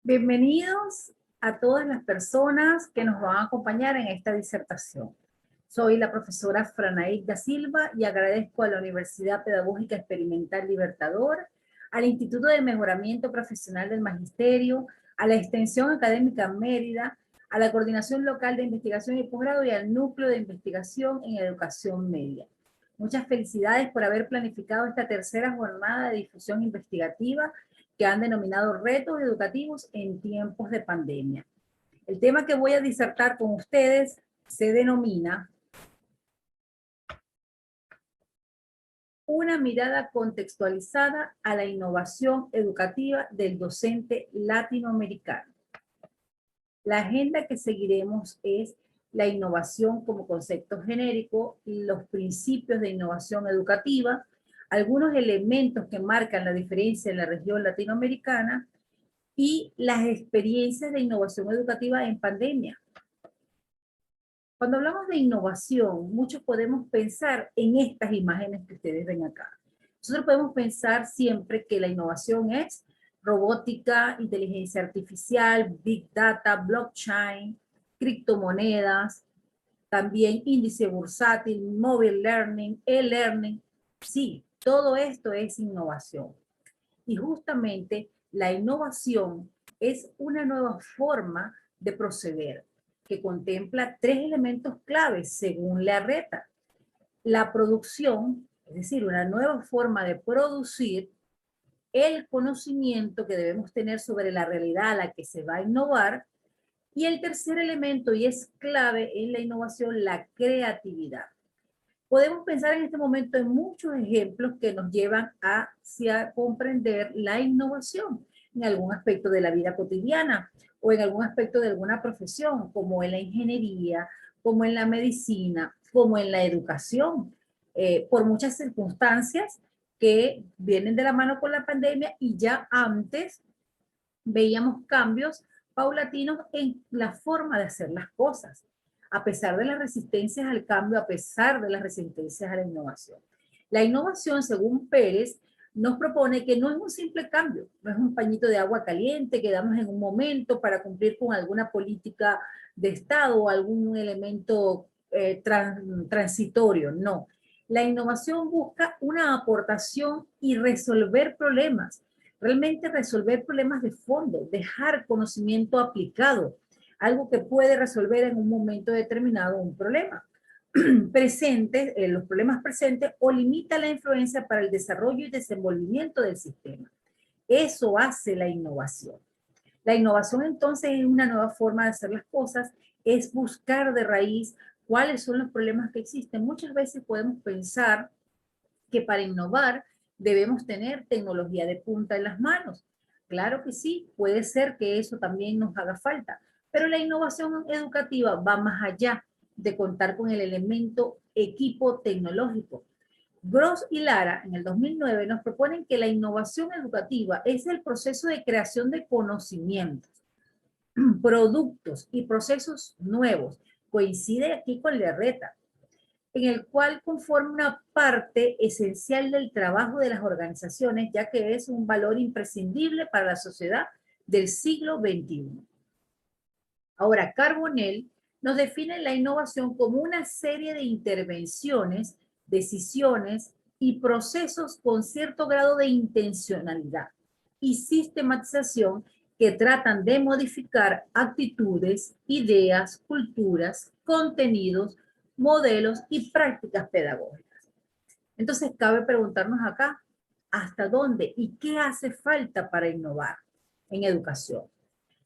Bienvenidos a todas las personas que nos van a acompañar en esta disertación. Soy la profesora Franaid da Silva y agradezco a la Universidad Pedagógica Experimental Libertador, al Instituto de Mejoramiento Profesional del Magisterio, a la Extensión Académica Mérida, a la Coordinación Local de Investigación y Posgrado y al Núcleo de Investigación en Educación Media. Muchas felicidades por haber planificado esta tercera jornada de difusión investigativa que han denominado retos educativos en tiempos de pandemia. El tema que voy a disertar con ustedes se denomina una mirada contextualizada a la innovación educativa del docente latinoamericano. La agenda que seguiremos es la innovación como concepto genérico, los principios de innovación educativa, algunos elementos que marcan la diferencia en la región latinoamericana y las experiencias de innovación educativa en pandemia. Cuando hablamos de innovación, muchos podemos pensar en estas imágenes que ustedes ven acá. Nosotros podemos pensar siempre que la innovación es robótica, inteligencia artificial, big data, blockchain, criptomonedas, también índice bursátil, mobile learning, e-learning. Sí, todo esto es innovación. Y justamente la innovación es una nueva forma de proceder que contempla tres elementos claves según la RETA. La producción, es decir, una nueva forma de producir el conocimiento que debemos tener sobre la realidad a la que se va a innovar. Y el tercer elemento, y es clave en la innovación, la creatividad. Podemos pensar en este momento en muchos ejemplos que nos llevan hacia comprender la innovación en algún aspecto de la vida cotidiana o en algún aspecto de alguna profesión, como en la ingeniería, como en la medicina, como en la educación, por muchas circunstancias que vienen de la mano con la pandemia y ya antes veíamos cambios paulatinos en la forma de hacer las cosas, a pesar de las resistencias al cambio, a pesar de las resistencias a la innovación. La innovación, según Pérez, nos propone que no es un simple cambio, no es un pañito de agua caliente que damos en un momento para cumplir con alguna política de Estado o algún elemento transitorio, no. La innovación busca una aportación y resolver problemas, realmente resolver problemas de fondo, dejar conocimiento aplicado, algo que puede resolver en un momento determinado un problema presente, los problemas presentes, o limita la influencia para el desarrollo y desenvolvimiento del sistema. Eso hace la innovación. La innovación entonces es una nueva forma de hacer las cosas, es buscar de raíz cuáles son los problemas que existen. Muchas veces podemos pensar que para innovar debemos tener tecnología de punta en las manos. Claro que sí, puede ser que eso también nos haga falta, pero la innovación educativa va más allá de contar con el elemento equipo tecnológico. Gross y Lara, en el 2009, nos proponen que la innovación educativa es el proceso de creación de conocimientos, productos y procesos nuevos. Coincide aquí con la RETA, en el cual conforma una parte esencial del trabajo de las organizaciones, ya que es un valor imprescindible para la sociedad del siglo XXI. Ahora, Carbonell nos define la innovación como una serie de intervenciones, decisiones y procesos con cierto grado de intencionalidad y sistematización que tratan de modificar actitudes, ideas, culturas, contenidos, modelos y prácticas pedagógicas. Entonces, cabe preguntarnos acá, ¿hasta dónde y qué hace falta para innovar en educación?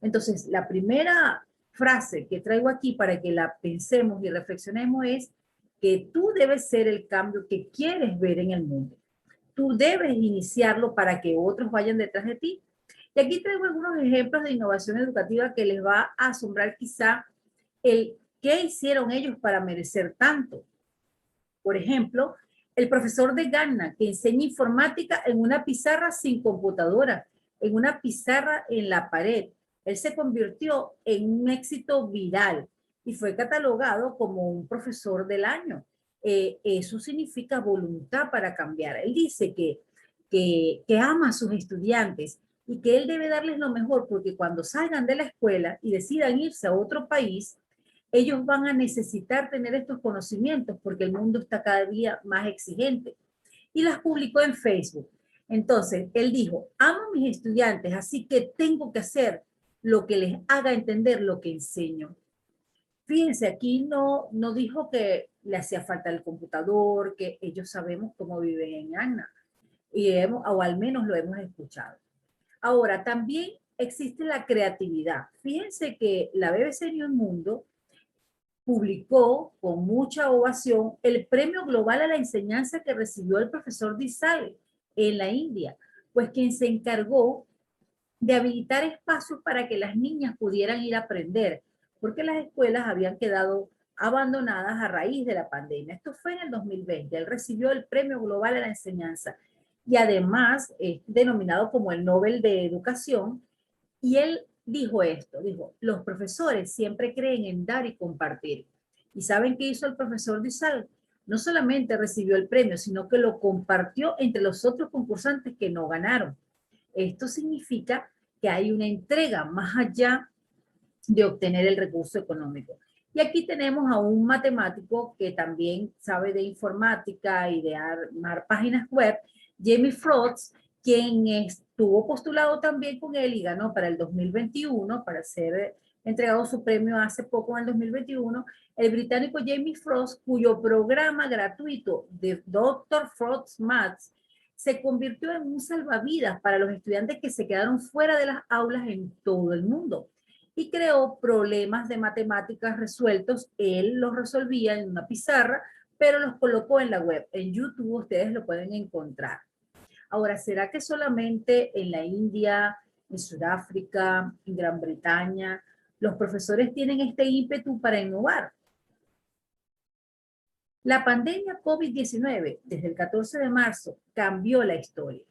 Entonces, la primera frase que traigo aquí para que la pensemos y reflexionemos es que tú debes ser el cambio que quieres ver en el mundo. Tú debes iniciarlo para que otros vayan detrás de ti. Y aquí traigo algunos ejemplos de innovación educativa que les va a asombrar quizá el qué hicieron ellos para merecer tanto. Por ejemplo, el profesor de Ghana que enseña informática en una pizarra sin computadora, en una pizarra en la pared. Él se convirtió en un éxito viral y fue catalogado como un profesor del año. Eso significa voluntad para cambiar. Él dice que ama a sus estudiantes, y que él debe darles lo mejor porque cuando salgan de la escuela y decidan irse a otro país, ellos van a necesitar tener estos conocimientos porque el mundo está cada día más exigente. Y las publicó en Facebook. Entonces, él dijo, amo a mis estudiantes, así que tengo que hacer lo que les haga entender lo que enseño. Fíjense, aquí no dijo que le hacía falta el computador, que ellos sabemos cómo viven en Anna, o al menos lo hemos escuchado. Ahora, también existe la creatividad. Fíjense que la BBC News Mundo publicó con mucha ovación el Premio Global a la Enseñanza que recibió el profesor Disal en la India, pues quien se encargó de habilitar espacios para que las niñas pudieran ir a aprender, porque las escuelas habían quedado abandonadas a raíz de la pandemia. Esto fue en el 2020. Él recibió el Premio Global a la Enseñanza y además es denominado como el Nobel de Educación. Y él dijo esto, dijo, los profesores siempre creen en dar y compartir. ¿Y saben qué hizo el profesor Dizal? No solamente recibió el premio, sino que lo compartió entre los otros concursantes que no ganaron. Esto significa que hay una entrega más allá de obtener el recurso económico. Y aquí tenemos a un matemático que también sabe de informática y de armar páginas web, Jamie Frotz, quien estuvo postulado también con él y ganó para el 2021, para ser entregado su premio hace poco en el 2021, el británico Jamie Frost, cuyo programa gratuito de Dr. Frost's Maths se convirtió en un salvavidas para los estudiantes que se quedaron fuera de las aulas en todo el mundo y creó problemas de matemáticas resueltos. Él los resolvía en una pizarra, pero los colocó en la web. En YouTube ustedes lo pueden encontrar. Ahora, ¿será que solamente en la India, en Sudáfrica, en Gran Bretaña, los profesores tienen este ímpetu para innovar? La pandemia COVID-19, desde el 14 de marzo, cambió la historia.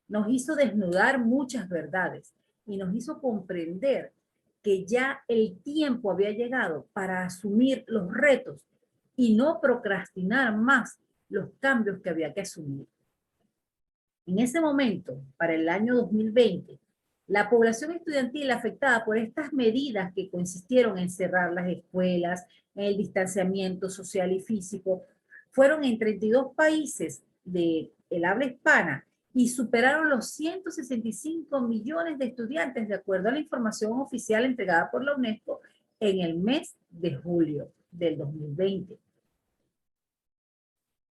Nos hizo desnudar muchas verdades y nos hizo comprender que ya el tiempo había llegado para asumir los retos y no procrastinar más los cambios que había que asumir. En ese momento, para el año 2020, la población estudiantil afectada por estas medidas que consistieron en cerrar las escuelas, en el distanciamiento social y físico, fueron en 32 países del habla hispana y superaron los 165 millones de estudiantes, de acuerdo a la información oficial entregada por la UNESCO en el mes de julio del 2020.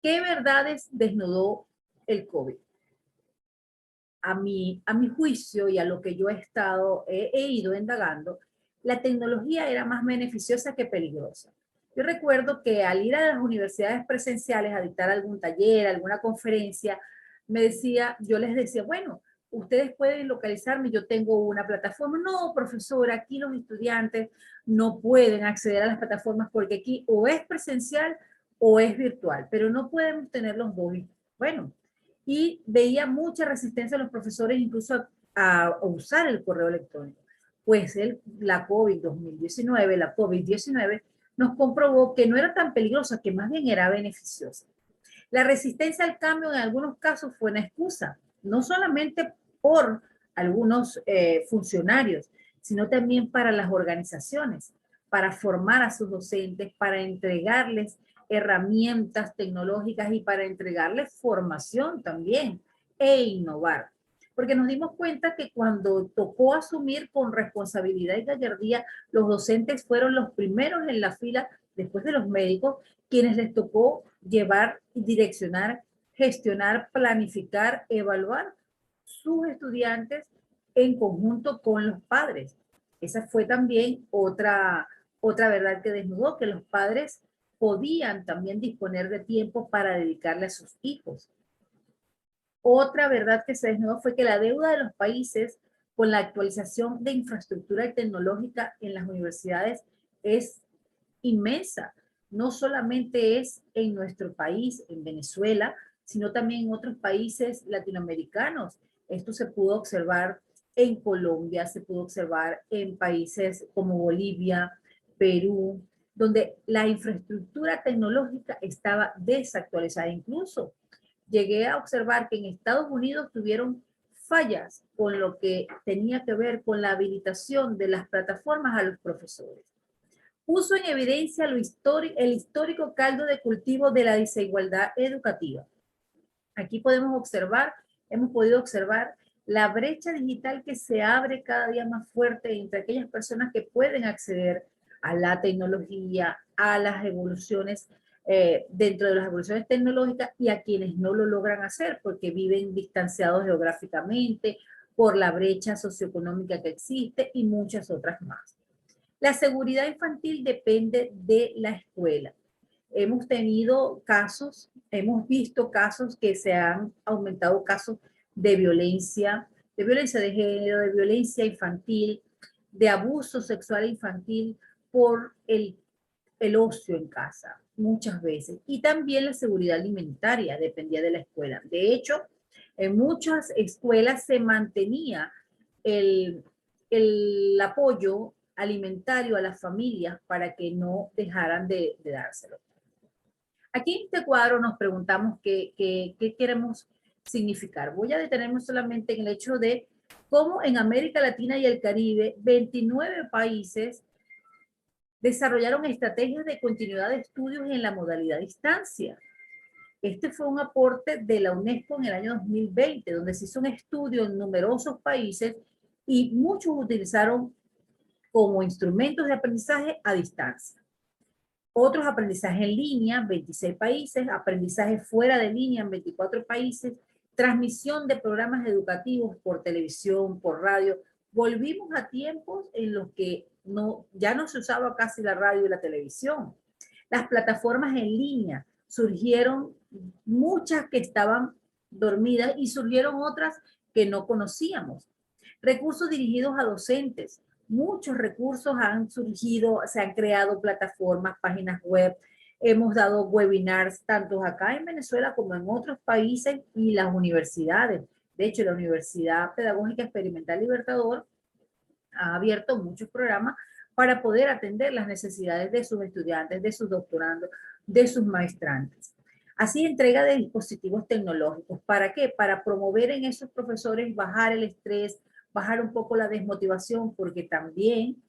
¿Qué verdades desnudó el COVID? A mi juicio y a lo que yo he ido indagando, la tecnología era más beneficiosa que peligrosa. Yo recuerdo que al ir a las universidades presenciales a dictar algún taller, alguna conferencia, yo les decía, bueno, ustedes pueden localizarme, yo tengo una plataforma. No, profesor, aquí los estudiantes no pueden acceder a las plataformas porque aquí o es presencial o es virtual, pero no pueden tener los dos. Bueno, y veía mucha resistencia a los profesores incluso a usar el correo electrónico. Pues la COVID-19 nos comprobó que no era tan peligrosa, que más bien era beneficiosa. La resistencia al cambio en algunos casos fue una excusa, no solamente por algunos funcionarios, sino también para las organizaciones, para formar a sus docentes, para entregarles herramientas tecnológicas y para entregarles formación también e innovar. Porque nos dimos cuenta que cuando tocó asumir con responsabilidad y gallardía, los docentes fueron los primeros en la fila, después de los médicos, quienes les tocó llevar, direccionar, gestionar, planificar, evaluar sus estudiantes en conjunto con los padres. Esa fue también otra verdad que desnudó, que los padres podían también disponer de tiempo para dedicarle a sus hijos. Otra verdad que se desnudó fue que la deuda de los países con la actualización de infraestructura tecnológica en las universidades es inmensa. No solamente es en nuestro país, en Venezuela, sino también en otros países latinoamericanos. Esto se pudo observar en Colombia, se pudo observar en países como Bolivia, Perú, donde la infraestructura tecnológica estaba desactualizada. Incluso llegué a observar que en Estados Unidos tuvieron fallas con lo que tenía que ver con la habilitación de las plataformas a los profesores. Puso en evidencia el histórico caldo de cultivo de la desigualdad educativa. Aquí hemos podido observar la brecha digital que se abre cada día más fuerte entre aquellas personas que pueden acceder a la tecnología, a las evoluciones, dentro de las evoluciones tecnológicas, y a quienes no lo logran hacer porque viven distanciados geográficamente, por la brecha socioeconómica que existe y muchas otras más. La seguridad infantil depende de la escuela. Hemos visto casos que se han aumentado, casos de violencia de género, de violencia infantil, de abuso sexual infantil por el ocio en casa, muchas veces. Y también la seguridad alimentaria dependía de la escuela. De hecho, en muchas escuelas se mantenía el, el apoyo alimentario a las familias para que no dejaran de dárselo. Aquí en este cuadro nos preguntamos qué queremos significar. Voy a detenerme solamente en el hecho de cómo en América Latina y el Caribe, 29 países desarrollaron estrategias de continuidad de estudios en la modalidad distancia. Este fue un aporte de la UNESCO en el año 2020, donde se hizo un estudio en numerosos países y muchos utilizaron como instrumentos de aprendizaje a distancia. Otros aprendizaje en línea, 26 países, aprendizaje fuera de línea en 24 países, transmisión de programas educativos por televisión, por radio. Volvimos a tiempos en los que ya no se usaba casi la radio y la televisión. Las plataformas en línea, surgieron muchas que estaban dormidas y surgieron otras que no conocíamos. Recursos dirigidos a docentes. Muchos recursos han surgido, se han creado plataformas, páginas web, hemos dado webinars tanto acá en Venezuela como en otros países, y las universidades. De hecho, la Universidad Pedagógica Experimental Libertador ha abierto muchos programas para poder atender las necesidades de sus estudiantes, de sus doctorandos, de sus maestrantes. Así, entrega de dispositivos tecnológicos. ¿Para qué? Para promover en esos profesores bajar el estrés, bajar un poco la desmotivación, porque también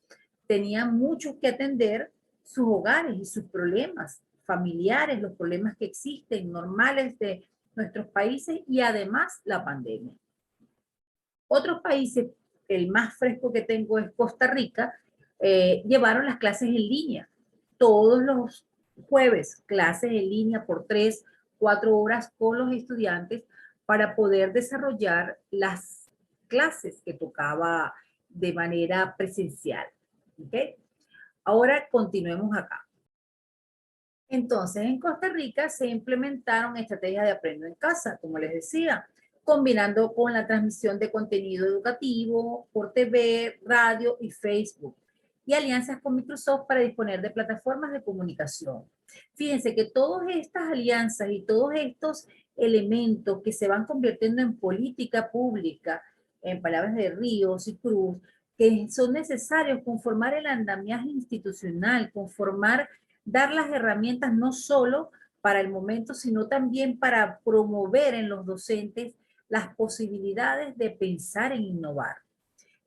tenían muchos que atender sus hogares y sus problemas familiares, los problemas que existen normales de nuestros países, y además la pandemia. Otros países, el más fresco que tengo es Costa Rica, llevaron las clases en línea. Todos los jueves, clases en línea por 3, 4 horas con los estudiantes para poder desarrollar las clases que tocaba de manera presencial. ¿Okay? Ahora continuemos acá. Entonces, en Costa Rica se implementaron estrategias de aprendo en casa, como les decía, combinando con la transmisión de contenido educativo por TV, radio y Facebook, y alianzas con Microsoft para disponer de plataformas de comunicación. Fíjense que todas estas alianzas y todos estos elementos que se van convirtiendo en política pública, en palabras de Ríos y Cruz, que son necesarios conformar el andamiaje institucional, dar las herramientas no solo para el momento, sino también para promover en los docentes las posibilidades de pensar en innovar.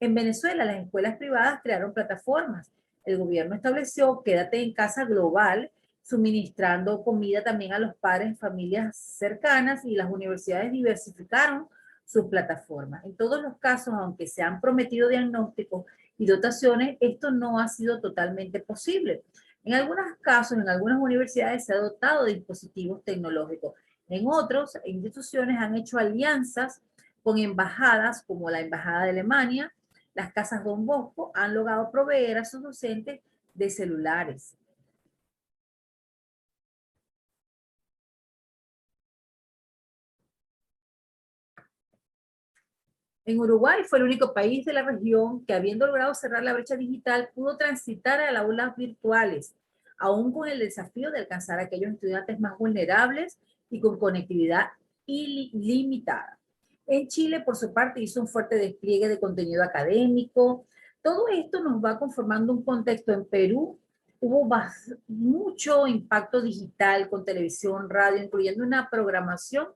En Venezuela, las escuelas privadas crearon plataformas. El gobierno estableció Quédate en Casa Global, suministrando comida también a los padres en familias cercanas, y las universidades diversificaron sus plataformas. En todos los casos, aunque se han prometido diagnósticos y dotaciones, esto no ha sido totalmente posible. En algunos casos, en algunas universidades se ha dotado de dispositivos tecnológicos. En otras instituciones han hecho alianzas con embajadas, como la Embajada de Alemania. Las casas Don Bosco han logrado proveer a sus docentes de celulares. En Uruguay fue el único país de la región que, habiendo logrado cerrar la brecha digital, pudo transitar a las aulas virtuales, aún con el desafío de alcanzar a aquellos estudiantes más vulnerables y con conectividad ilimitada. En Chile, por su parte, hizo un fuerte despliegue de contenido académico. Todo esto nos va conformando un contexto. En Perú hubo mucho impacto digital con televisión, radio, incluyendo una programación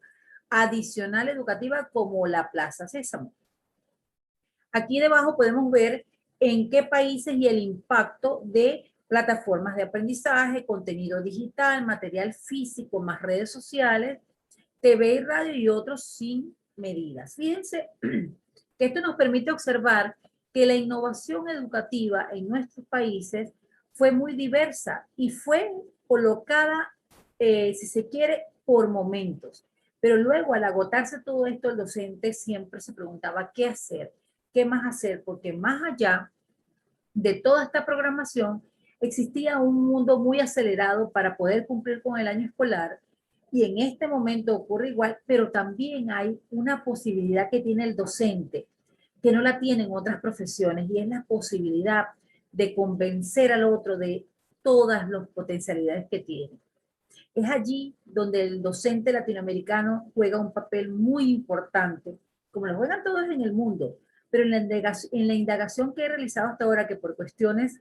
adicional educativa como la Plaza Sésamo. Aquí debajo podemos ver en qué países y el impacto de plataformas de aprendizaje, contenido digital, material físico, más redes sociales, TV y radio y otros sin medidas. Fíjense que esto nos permite observar que la innovación educativa en nuestros países fue muy diversa y fue colocada, si se quiere, por momentos. Pero luego, al agotarse todo esto, el docente siempre se preguntaba qué hacer, qué más hacer, porque más allá de toda esta programación, existía un mundo muy acelerado para poder cumplir con el año escolar y en este momento ocurre igual, pero también hay una posibilidad que tiene el docente que no la tienen otras profesiones y es la posibilidad de convencer al otro de todas las potencialidades que tiene. Es allí donde el docente latinoamericano juega un papel muy importante, como lo juegan todos en el mundo, pero en la indagación que he realizado hasta ahora, que por cuestiones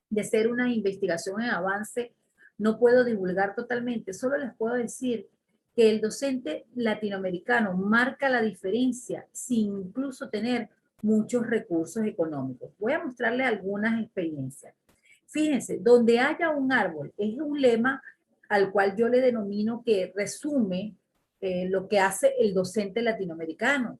de ser una investigación en avance, no puedo divulgar totalmente, solo les puedo decir que el docente latinoamericano marca la diferencia sin incluso tener muchos recursos económicos. Voy a mostrarles algunas experiencias. Fíjense, donde haya un árbol, es un lema al cual yo le denomino que resume lo que hace el docente latinoamericano,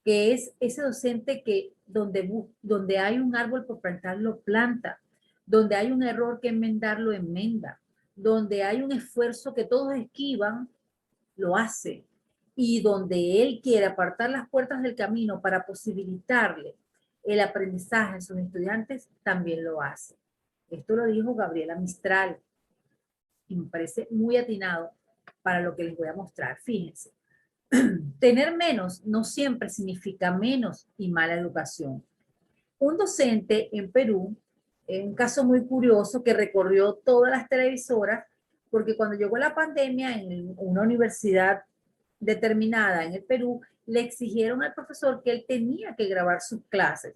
que es ese docente que donde hay un árbol por plantarlo, planta, donde hay un error que enmendarlo, enmenda, donde hay un esfuerzo que todos esquivan, lo hace, y donde él quiere apartar las puertas del camino para posibilitarle el aprendizaje a sus estudiantes, también lo hace. Esto lo dijo Gabriela Mistral y me parece muy atinado para lo que les voy a mostrar. Fíjense, tener menos no siempre significa menos y mala educación. Un docente en Perú, en un caso muy curioso que recorrió todas las televisoras, porque cuando llegó la pandemia en una universidad determinada en el Perú, le exigieron al profesor que él tenía que grabar sus clases.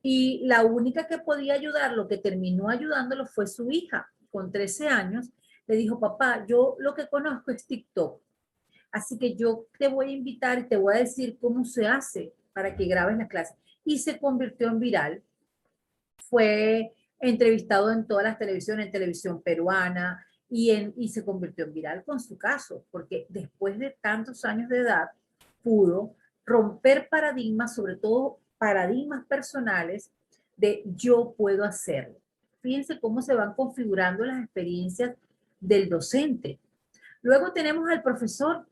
Y la única que podía ayudarlo, que terminó ayudándolo, fue su hija, con 13 años. Le dijo, papá, yo lo que conozco es TikTok. Así que yo te voy a invitar y te voy a decir cómo se hace para que grabes la clase. Y se convirtió en viral. Fue entrevistado en todas las televisiones, en televisión peruana, y se convirtió en viral con su caso, porque después de tantos años de edad pudo romper paradigmas, sobre todo paradigmas personales, de yo puedo hacerlo. Fíjense cómo se van configurando las experiencias del docente. Luego tenemos al profesor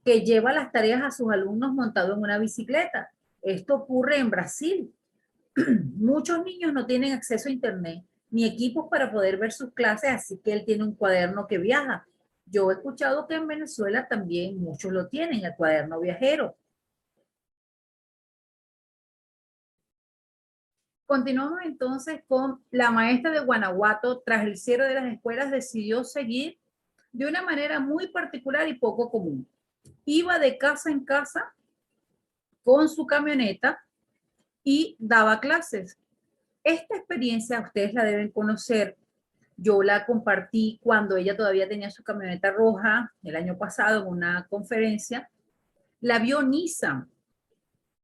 que lleva las tareas a sus alumnos montado en una bicicleta. Esto ocurre en Brasil. Muchos niños no tienen acceso a internet ni equipos para poder ver sus clases, así que él tiene un cuaderno que viaja. Yo he escuchado que en Venezuela también muchos lo tienen, el cuaderno viajero. Continuamos entonces con la maestra de Guanajuato, tras el cierre de las escuelas, decidió seguir de una manera muy particular y poco común. Iba de casa en casa con su camioneta y daba clases. Esta experiencia ustedes la deben conocer. Yo la compartí cuando ella todavía tenía su camioneta roja el año pasado en una conferencia. La vio Nissan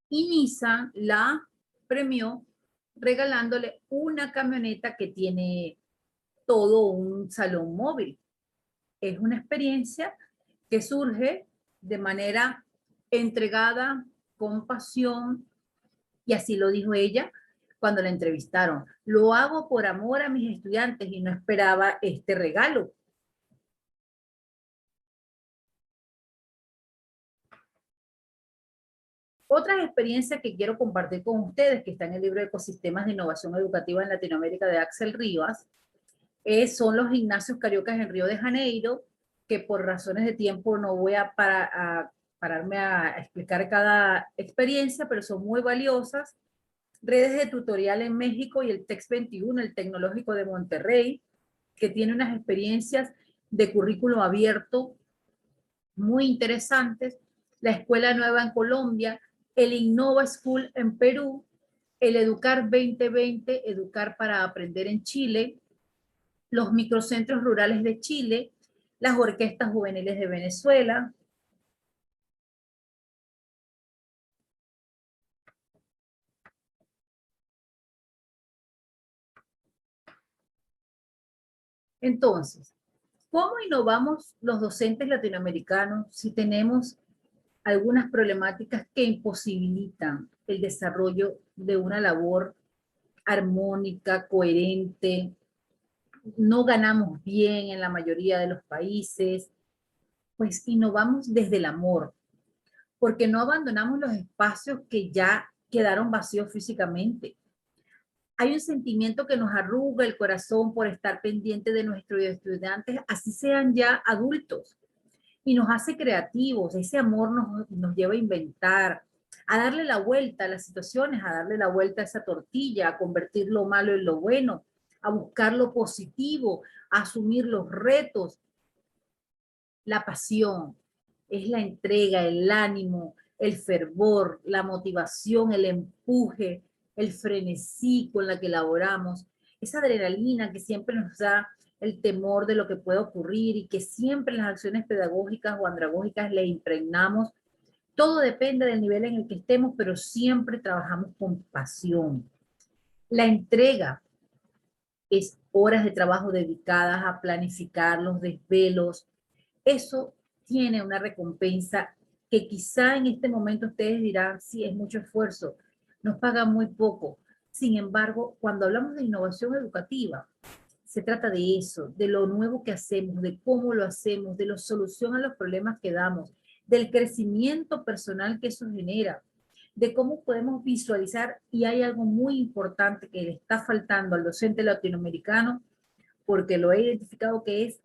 y Nissan la premió regalándole una camioneta que tiene todo un salón móvil. Es una experiencia que surge de manera entregada, con pasión, y así lo dijo ella cuando la entrevistaron. Lo hago por amor a mis estudiantes y no esperaba este regalo. Otras experiencias que quiero compartir con ustedes, que está en el libro de Ecosistemas de Innovación Educativa en Latinoamérica de Axel Rivas, son los gimnasios cariocas en Río de Janeiro, que por razones de tiempo no voy a pararme a explicar cada experiencia, pero son muy valiosas. Redes de tutorial en México y el TEX 21, el Tecnológico de Monterrey, que tiene unas experiencias de currículo abierto muy interesantes. La Escuela Nueva en Colombia, el Innova School en Perú, el Educar 2020, Educar para Aprender en Chile, los microcentros rurales de Chile, las orquestas juveniles de Venezuela, Entonces, ¿cómo innovamos los docentes latinoamericanos si tenemos algunas problemáticas que imposibilitan el desarrollo de una labor armónica, coherente? No ganamos bien en la mayoría de los países, pues innovamos desde el amor, porque no abandonamos los espacios que ya quedaron vacíos físicamente. Hay un sentimiento que nos arruga el corazón por estar pendiente de nuestros estudiantes, así sean ya adultos, y nos hace creativos. Ese amor nos lleva a inventar, a darle la vuelta a las situaciones, a darle la vuelta a esa tortilla, a convertir lo malo en lo bueno, a buscar lo positivo, a asumir los retos. La pasión es la entrega, el ánimo, el fervor, la motivación, el empuje, el frenesí con la que elaboramos, esa adrenalina que siempre nos da el temor de lo que puede ocurrir y que siempre en las acciones pedagógicas o andragógicas le impregnamos. Todo depende del nivel en el que estemos, pero siempre trabajamos con pasión. La entrega es horas de trabajo dedicadas a planificar los desvelos. Eso tiene una recompensa que quizá en este momento ustedes dirán, sí, es mucho esfuerzo, nos pagan muy poco. Sin embargo, cuando hablamos de innovación educativa, se trata de eso, de lo nuevo que hacemos, de cómo lo hacemos, de la solución a los problemas que damos, del crecimiento personal que eso genera, de cómo podemos visualizar. Y hay algo muy importante que le está faltando al docente latinoamericano, porque lo he identificado, que es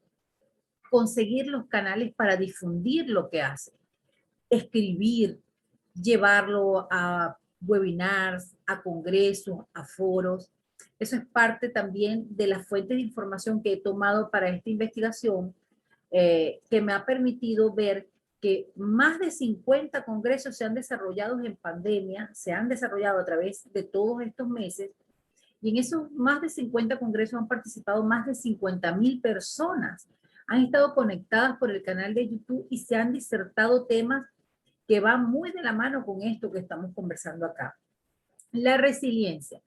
conseguir los canales para difundir lo que hace, escribir, llevarlo a webinars, a congresos, a foros. Eso es parte también de las fuentes de información que he tomado para esta investigación, que me ha permitido ver que más de 50 congresos se han desarrollado en pandemia, se han desarrollado a través de todos estos meses, y en esos más de 50 congresos han participado más de 50.000 personas. Han estado conectadas por el canal de YouTube y se han disertado temas que van muy de la mano con esto que estamos conversando acá. La resiliencia.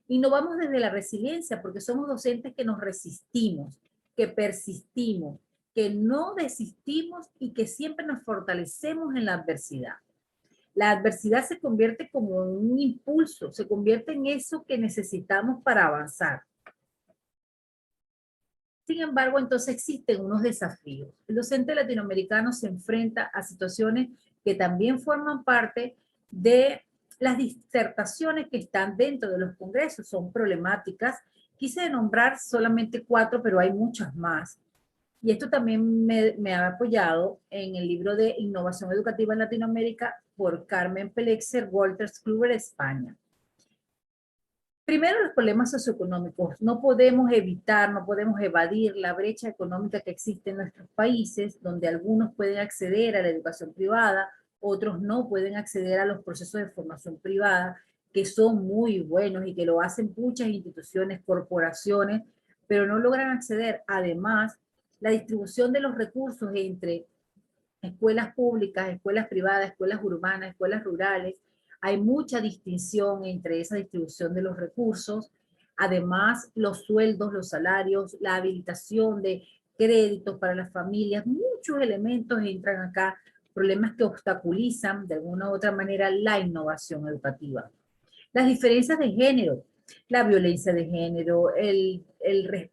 Innovamos desde la resiliencia porque somos docentes que nos resistimos, que persistimos, que no desistimos y que siempre nos fortalecemos en la adversidad. La adversidad se convierte como en un impulso, se convierte en eso que necesitamos para avanzar. Sin embargo, entonces existen unos desafíos. El docente latinoamericano se enfrenta a situaciones que también forman parte de las disertaciones que están dentro de los congresos. Son problemáticas. Quise nombrar solamente 4, pero hay muchas más. Y esto también me ha apoyado en el libro de Innovación Educativa en Latinoamérica por Carmen Pelexer, Wolters Kluwer, España. Primero, los problemas socioeconómicos. No podemos evitar, no podemos evadir la brecha económica que existe en nuestros países, donde algunos pueden acceder a la educación privada, otros no pueden acceder a los procesos de formación privada, que son muy buenos y que lo hacen muchas instituciones, corporaciones, pero no logran acceder. Además, la distribución de los recursos entre escuelas públicas, escuelas privadas, escuelas urbanas, escuelas rurales, hay mucha distinción entre esa distribución de los recursos. Además, los sueldos, los salarios, la habilitación de créditos para las familias, muchos elementos entran acá, problemas que obstaculizan de alguna u otra manera la innovación educativa. Las diferencias de género, la violencia de género, el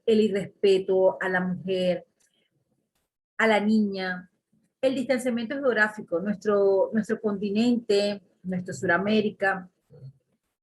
irrespeto a la mujer, a la niña, el distanciamiento geográfico, nuestro continente, nuestro Suramérica,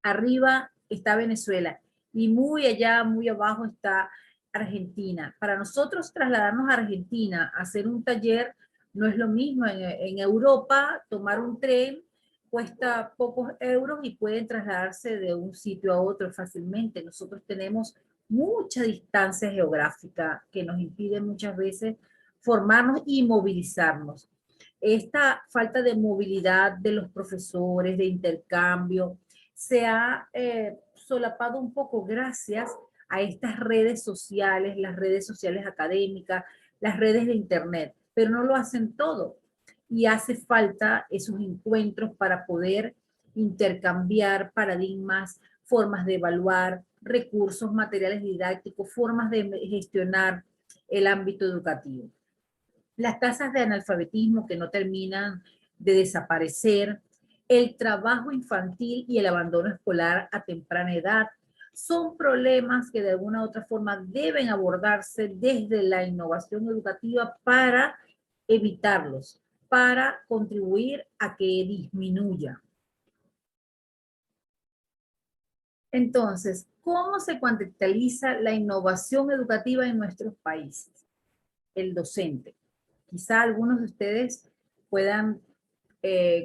arriba está Venezuela y muy allá, muy abajo está Argentina. Para nosotros trasladarnos a Argentina a hacer un taller no es lo mismo. En Europa tomar un tren cuesta pocos euros y pueden trasladarse de un sitio a otro fácilmente. Nosotros tenemos mucha distancia geográfica que nos impide muchas veces formarnos y movilizarnos. Esta falta de movilidad de los profesores, de intercambio, se ha solapado un poco gracias a estas redes sociales, las redes sociales académicas, las redes de internet, pero no lo hacen todo. Y hace falta esos encuentros para poder intercambiar paradigmas, formas de evaluar, recursos, materiales didácticos, formas de gestionar el ámbito educativo. Las tasas de analfabetismo que no terminan de desaparecer, el trabajo infantil y el abandono escolar a temprana edad, son problemas que de alguna u otra forma deben abordarse desde la innovación educativa para evitarlos, para contribuir a que disminuya. Entonces, ¿cómo se cuantifica la innovación educativa en nuestros países? El docente. Quizá algunos de ustedes puedan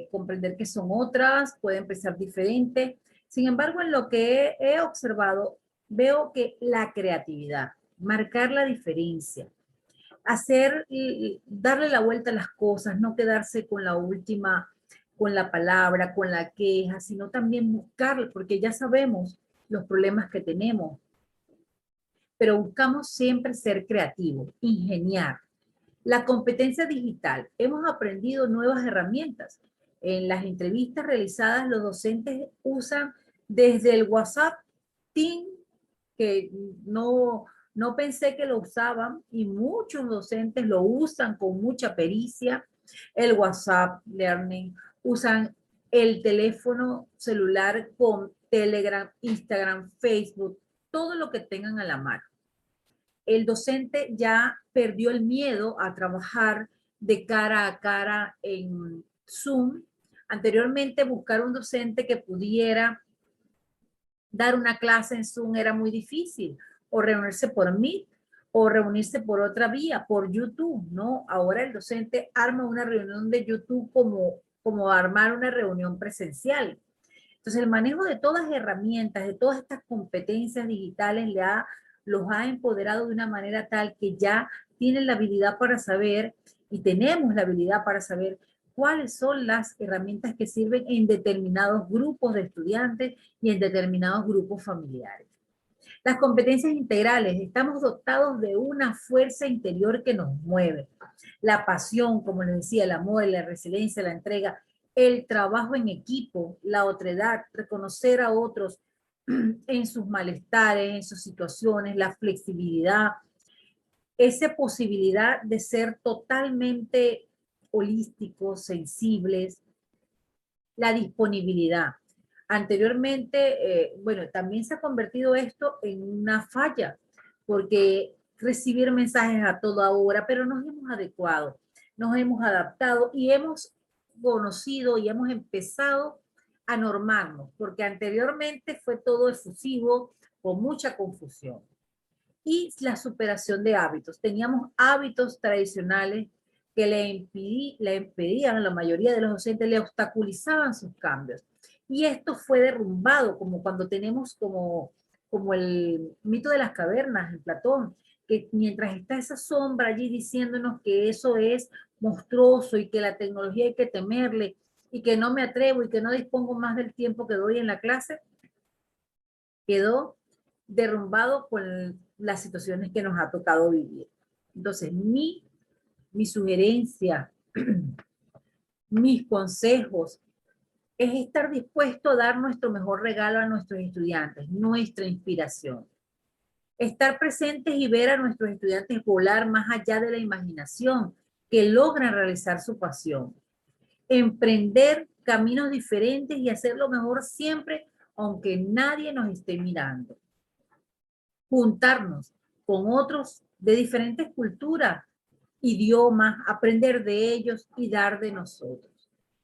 comprender que son otras, pueden pensar diferente. Sin embargo, en lo que he observado, veo que la creatividad, marcar la diferencia, hacer, darle la vuelta a las cosas, no quedarse con la última, con la palabra, con la queja, sino también buscarle, porque ya sabemos los problemas que tenemos, pero buscamos siempre ser creativos, ingeniar. La competencia digital. Hemos aprendido nuevas herramientas. En las entrevistas realizadas, los docentes usan desde el WhatsApp Team, que no pensé que lo usaban, y muchos docentes lo usan con mucha pericia. El WhatsApp Learning, usan el teléfono celular con Telegram, Instagram, Facebook, todo lo que tengan a la mano. El docente ya perdió el miedo a trabajar de cara a cara en Zoom. Anteriormente, buscar un docente que pudiera dar una clase en Zoom era muy difícil, o reunirse por Meet, o reunirse por otra vía, por YouTube, ¿no? Ahora el docente arma una reunión de YouTube como armar una reunión presencial. Entonces, el manejo de todas las herramientas, de todas estas competencias digitales, los ha empoderado de una manera tal que ya tienen la habilidad para saber, y tenemos la habilidad para saber cuáles son las herramientas que sirven en determinados grupos de estudiantes y en determinados grupos familiares. Las competencias integrales, estamos dotados de una fuerza interior que nos mueve. La pasión, como les decía, el amor, la resiliencia, la entrega, el trabajo en equipo, la otredad, reconocer a otros en sus malestares, en sus situaciones, la flexibilidad, esa posibilidad de ser totalmente holísticos, sensibles, la disponibilidad. Anteriormente, bueno, también se ha convertido esto en una falla, porque recibir mensajes a toda hora, pero nos hemos adecuado, nos hemos adaptado y hemos conocido y hemos empezado a normarnos, porque anteriormente fue todo efusivo, con mucha confusión. Y la superación de hábitos. Teníamos hábitos tradicionales que le impedían a la mayoría de los docentes, le obstaculizaban sus cambios. Y esto fue derrumbado, como cuando tenemos como el mito de las cavernas en Platón, que mientras está esa sombra allí diciéndonos que eso es monstruoso y que la tecnología hay que temerle y que no me atrevo y que no dispongo más del tiempo que doy en la clase, quedó derrumbado con las situaciones que nos ha tocado vivir. Entonces, mi sugerencia, mis consejos, es estar dispuesto a dar nuestro mejor regalo a nuestros estudiantes, nuestra inspiración. Estar presentes y ver a nuestros estudiantes volar más allá de la imaginación, que logran realizar su pasión. Emprender caminos diferentes y hacerlo mejor siempre, aunque nadie nos esté mirando. Juntarnos con otros de diferentes culturas, idiomas, aprender de ellos y dar de nosotros.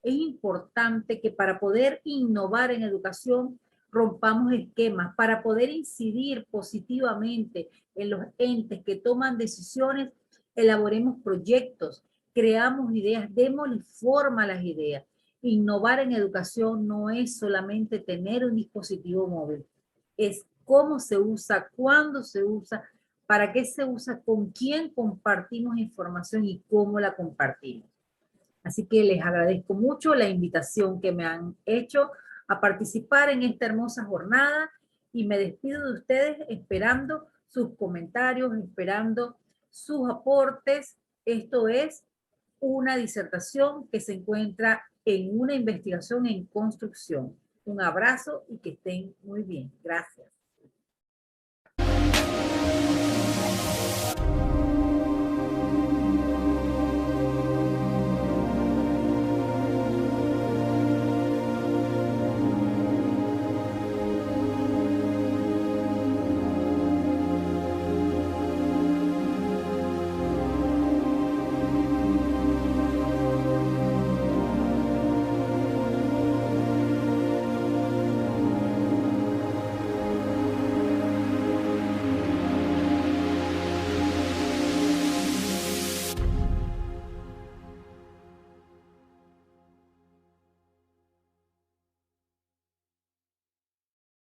Es importante que para poder innovar en educación rompamos esquemas, para poder incidir positivamente en los entes que toman decisiones, elaboremos proyectos, creamos ideas, démosle forma a las ideas. Innovar en educación no es solamente tener un dispositivo móvil, es cómo se usa, cuándo se usa, para qué se usa, con quién compartimos información y cómo la compartimos. Así que les agradezco mucho la invitación que me han hecho a participar en esta hermosa jornada y me despido de ustedes esperando sus comentarios, esperando sus aportes. Esto es una disertación que se encuentra en una investigación en construcción. Un abrazo y que estén muy bien. Gracias.